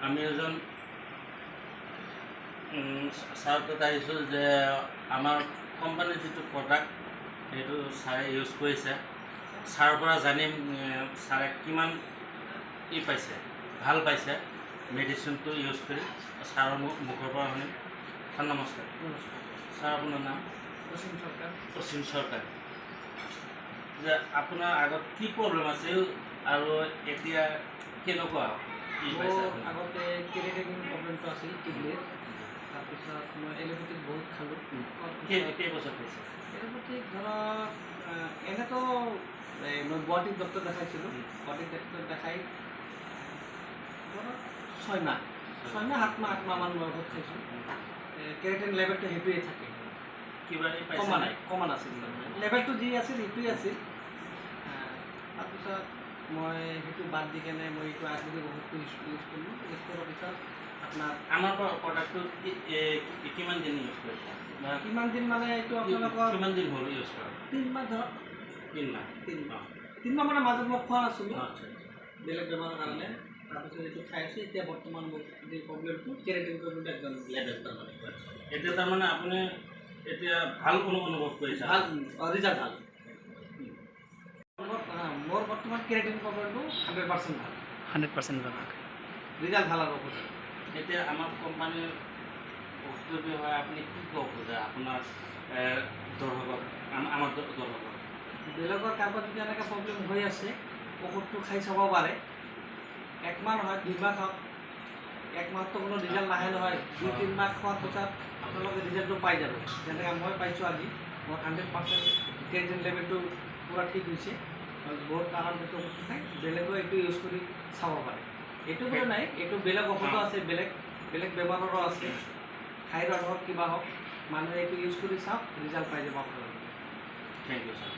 আমি এজন ছাৰৰ তাত আহিছোঁ যে আমাৰ কোম্পানীৰ যিটো প্ৰডাক্ট সেইটো ছাৰে ইউজ কৰিছে। ছাৰৰ পৰা জানিম ছাৰে কিমান পাইছে, ভাল পাইছে মেডিচিনটো ইউজ কৰি। ছাৰৰ মুখৰ পৰা শুনিম। ছাৰ নমস্কাৰ। ছাৰ আপোনাৰ নাম? অসীম চৰকাৰ। যে আপোনাৰ আগত কি প্ৰব্লেম আছিল আৰু এতিয়া কেনেকুৱা পাইছে? আগতে কেৰেটিন প্ৰব্লেমটো আছিল কিডনীৰ। তাৰপিছত মই এলোপেথিক বহুত খালোঁ। কেইবছৰ পাইছে? এলোপেথিক ধৰক এনেতো মই গুৱাহাটীত ডক্টৰ দেখাইছিলোঁ। গুৱাহাটীত ডক্টৰ দেখাই ধৰক 6 মাহ 7 মাহমান মই ঔষধ খাইছোঁ। কেৰেটিন লেভেলটো সেইটোৱে থাকে, কিবা কমা নাছিল। লেভেলটো যি আছিল সেইটোৱে আছিল। তাৰপিছত মই সেইটো বাদ দি কেনে মই এইটো আয়ুৰ্বেদিক ঔষধটো ইউজ কৰিলোঁ। ইউজ কৰাৰ পিছত আমাৰ প্ৰডাক্টটো কিমান দিন ইউজ কৰিছে? কিমান দিন মানে এইটো আপোনালোকৰ কিমান দিন হ'ল ইউজ কৰা? 3 মাহ ধৰক। 3 মাহ মানে মাজত মই খোৱা নাছিলোঁ আচ্ছা। বেলেগ বেমাৰৰ কাৰণে। তাৰপিছত এইটো খাই আছোঁ। এতিয়া বৰ্তমান মোৰ যি প্ৰব্লেমটো কেৰেটিন প্ৰব্লেমটো একদম লেভেল তাৰমানে। এতিয়া তাৰমানে আপুনি এতিয়া ভাল অনুভৱ কৰিছে? ভাল, ৰিজাল্ট ভাল। মোৰ বৰ্তমান কেৰেটিন প্ৰব্লেমটো 100% ভাল। 100% ভাল। ৰিজাল্ট ভাল আৰু ঔষধ। এতিয়া আমাৰ কোম্পানীৰ ঔষধৰ বিষয়ে আপুনি কি ক'ব খোজে আপোনাৰ দৰ্শকক, আমাৰ দৰ্শকক? বেলেগৰ কাৰোবাৰ যদি এনেকৈ প্ৰব্লেম হৈ আছে ঔষধটো খাই চাব পাৰে। 1 মাহ নহয় 2 মাহ খাওক। 1 মাহতো কোনো ৰিজাল্ট নাহে নহয়। 2-3 মাহ খোৱাৰ পিছত আপোনালোকে ৰিজাল্টটো পাই যাব। যেনেকৈ মই পাইছোঁ আজি মোৰ 100% কেৰেটিন লেভেলটো পূৰা ঠিক হৈছে। বহুত কাৰণ সেইটো ঔষধটো খাই বেলেগেও এইটো ইউজ কৰি চাব পাৰে। এইটো বুলি নাই, এইটো বেলেগ ঔষধো আছে, বেলেগ বেমাৰৰো আছে। থাইৰয়ড হওক কিবা হওক, মানুহে এইটো ইউজ কৰি চাওক, ৰিজাল্ট পাই যাব আপোনালোকে। Thank you sir.